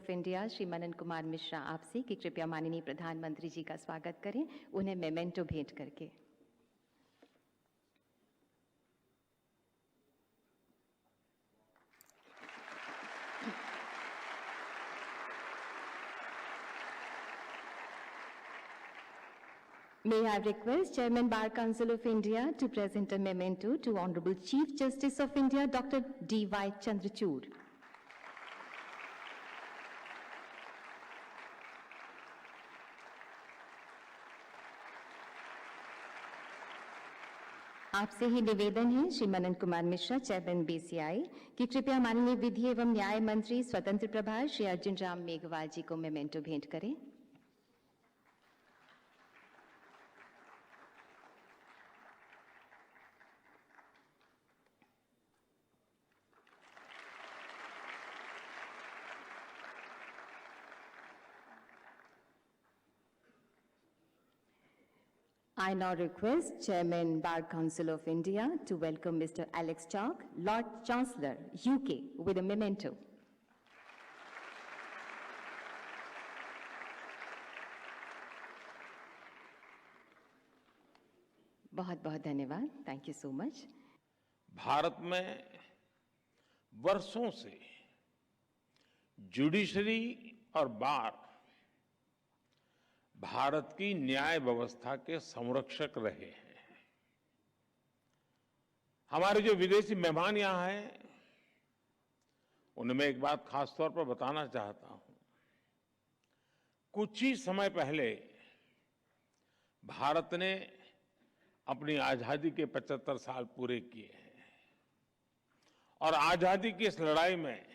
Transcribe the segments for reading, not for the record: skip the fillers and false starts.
Of India Shri Manan Kumar Mishra आपसे कि कृपया माननीय प्रधानमंत्री जी का स्वागत करें, उन्हें मेमेंटो भेंट करके। May I request Chairman Bar Council of India to present a memento to Honorable Chief Justice of India, Dr. D.Y. Chandrachud. आपसे ही निवेदन है श्री मनन कुमार मिश्रा, चेयरमैन बीसीआई, कि कृपया माननीय विधि एवं न्याय मंत्री स्वतंत्र प्रभार श्री अर्जुन राम मेघवाल जी को मेमेंटो भेंट करें। I now request Chairman Bar Council of India to welcome Mr. Alex Chalk, Lord Chancellor, UK, with a memento. बहुत बहुत धन्यवाद। Thank you so much. Bharat में वर्षों से जुडिशरी और बार भारत की न्याय व्यवस्था के संरक्षक रहे हैं। हमारे जो विदेशी मेहमान यहां हैं, उनमें एक बात खास तौर पर बताना चाहता हूं। कुछ ही समय पहले भारत ने अपनी आजादी के 75 साल पूरे किए हैं और आजादी की इस लड़ाई में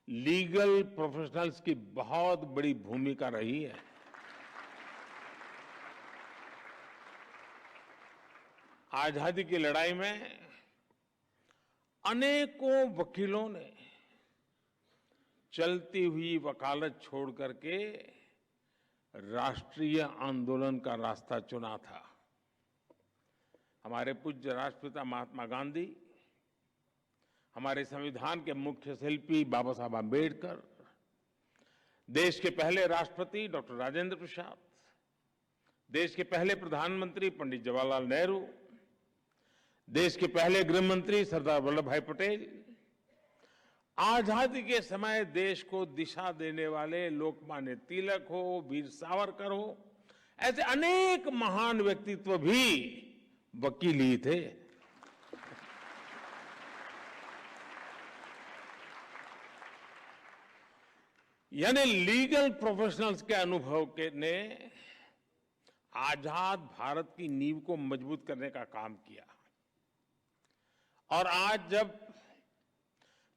लीगल प्रोफेशनल्स की बहुत बड़ी भूमिका रही है। आजादी की लड़ाई में अनेकों वकीलों ने चलती हुई वकालत छोड़ करके राष्ट्रीय आंदोलन का रास्ता चुना था। हमारे पूज्य राष्ट्रपिता महात्मा गांधी, हमारे संविधान के मुख्य शिल्पी बाबा साहब आंबेडकर, देश के पहले राष्ट्रपति डॉक्टर राजेंद्र प्रसाद, देश के पहले प्रधानमंत्री पंडित जवाहरलाल नेहरू, देश के पहले गृह मंत्री सरदार वल्लभ भाई पटेल, आजादी के समय देश को दिशा देने वाले लोकमान्य तिलक हो, वीर सावरकर हो, ऐसे अनेक महान व्यक्तित्व भी वकील ही थे। यानी लीगल प्रोफेशनल्स के अनुभव के ने आजाद भारत की नींव को मजबूत करने का काम किया। और आज जब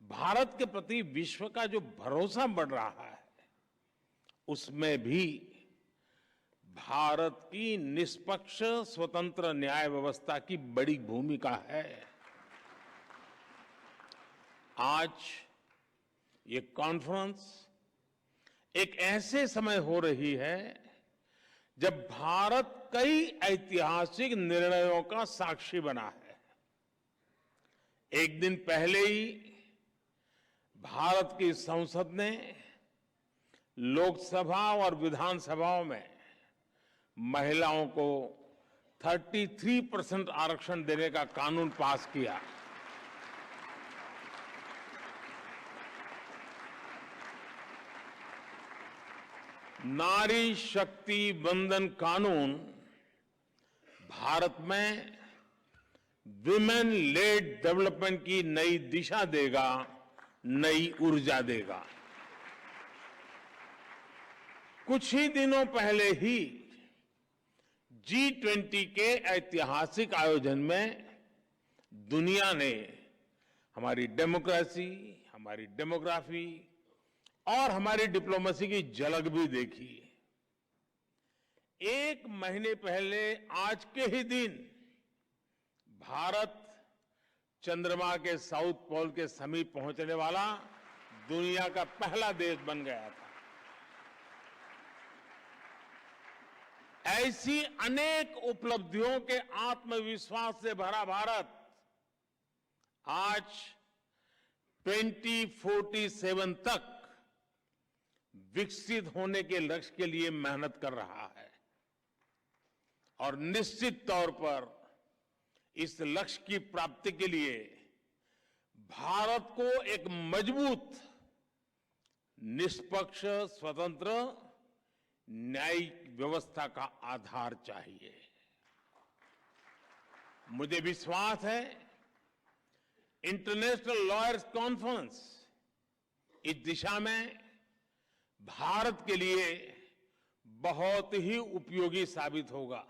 भारत के प्रति विश्व का जो भरोसा बढ़ रहा है, उसमें भी भारत की निष्पक्ष स्वतंत्र न्याय व्यवस्था की बड़ी भूमिका है। आज ये कॉन्फ्रेंस एक ऐसे समय हो रही है जब भारत कई ऐतिहासिक निर्णयों का साक्षी बना है। एक दिन पहले ही भारत की संसद ने लोकसभा और विधानसभाओं में महिलाओं को 33% आरक्षण देने का कानून पास किया। नारी शक्ति वंदन कानून भारत में विमेन लेड डेवलपमेंट की नई दिशा देगा, नई ऊर्जा देगा। कुछ ही दिनों पहले ही G20 के ऐतिहासिक आयोजन में दुनिया ने हमारी डेमोक्रेसी, हमारी डेमोग्राफी और हमारी डिप्लोमेसी की झलक भी देखी। एक महीने पहले आज के ही दिन भारत चंद्रमा के साउथ पोल के समीप पहुंचने वाला दुनिया का पहला देश बन गया था। ऐसी अनेक उपलब्धियों के आत्मविश्वास से भरा भारत आज 2047 तक विकसित होने के लक्ष्य के लिए मेहनत कर रहा है और निश्चित तौर पर इस लक्ष्य की प्राप्ति के लिए भारत को एक मजबूत, निष्पक्ष, स्वतंत्र न्यायिक व्यवस्था का आधार चाहिए। मुझे विश्वास है इंटरनेशनल लॉयर्स कॉन्फ्रेंस इस दिशा में भारत के लिए बहुत ही उपयोगी साबित होगा।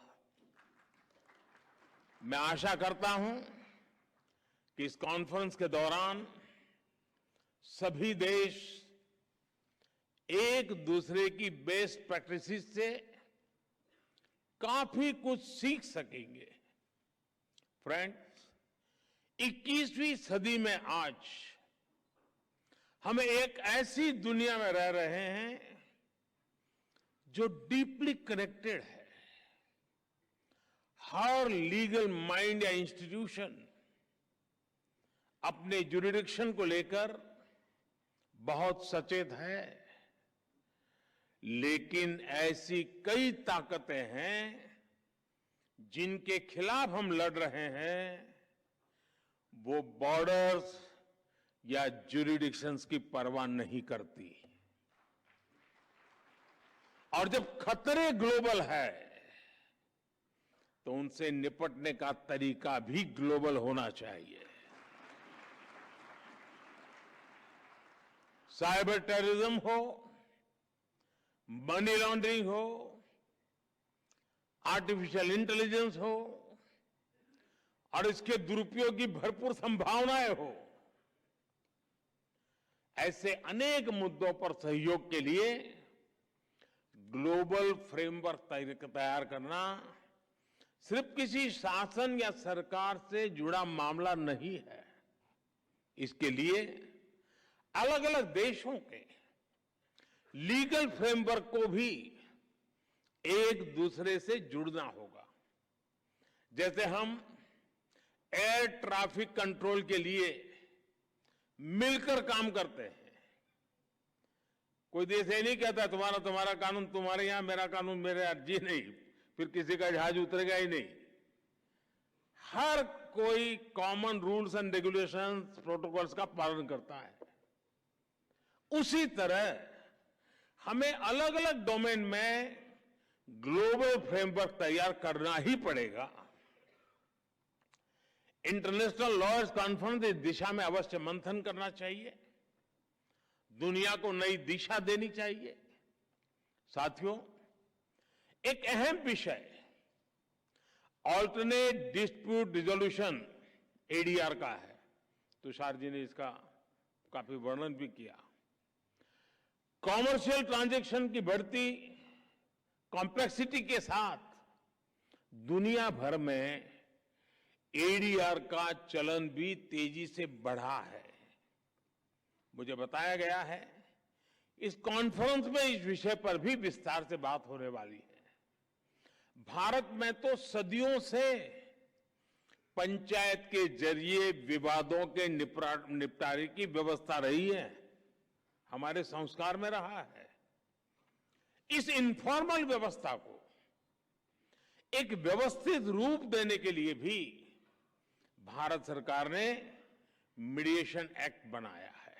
मैं आशा करता हूं कि इस कॉन्फ्रेंस के दौरान सभी देश एक दूसरे की बेस्ट प्रैक्टिसेस से काफी कुछ सीख सकेंगे। फ्रेंड्स, 21वीं सदी में आज हम एक ऐसी दुनिया में रह रहे हैं जो डीपली कनेक्टेड है। हर लीगल माइंड या इंस्टीट्यूशन अपने ज्यूरिडिक्शन को लेकर बहुत सचेत है, लेकिन ऐसी कई ताकतें हैं जिनके खिलाफ हम लड़ रहे हैं, वो बॉर्डर्स या ज्यूरिडिक्शंस की परवाह नहीं करती। और जब खतरे ग्लोबल है तो उनसे निपटने का तरीका भी ग्लोबल होना चाहिए। साइबर टेररिज्म हो, मनी लॉन्ड्रिंग हो, आर्टिफिशियल इंटेलिजेंस हो और इसके दुरुपयोग की भरपूर संभावनाएं हो, ऐसे अनेक मुद्दों पर सहयोग के लिए ग्लोबल फ्रेमवर्क तैयार करना सिर्फ किसी शासन या सरकार से जुड़ा मामला नहीं है। इसके लिए अलग अलग देशों के लीगल फ्रेमवर्क को भी एक दूसरे से जुड़ना होगा। जैसे हम एयर ट्रैफिक कंट्रोल के लिए मिलकर काम करते हैं। कोई देश ये नहीं कहता तुम्हारा कानून तुम्हारे यहां, मेरा कानून मेरे यहां। जी नहीं, फिर किसी का जहाज उतरेगा ही नहीं। हर कोई common rules and regulations, protocols का पालन करता है। उसी तरह हमें अलग अलग डोमेन में ग्लोबल फ्रेमवर्क तैयार करना ही पड़ेगा। इंटरनेशनल लॉयर्स कॉन्फ्रेंस इस दिशा में अवश्य मंथन करना चाहिए, दुनिया को नई दिशा देनी चाहिए। साथियों, एक अहम विषय ऑल्टरनेट डिस्प्यूट रिजोल्यूशन एडीआर का है। तुषार जी ने इसका काफी वर्णन भी किया। कॉमर्शियल ट्रांजैक्शन की बढ़ती कॉम्प्लेक्सिटी के साथ दुनिया भर में एडीआर का चलन भी तेजी से बढ़ा है। मुझे बताया गया है इस कॉन्फ्रेंस में इस विषय पर भी विस्तार से बात होने वाली है। भारत में तो सदियों से पंचायत के जरिए विवादों के निपटारे की व्यवस्था रही है, हमारे संस्कार में रहा है। इस इनफॉर्मल व्यवस्था को एक व्यवस्थित रूप देने के लिए भी भारत सरकार ने मीडिएशन एक्ट बनाया है।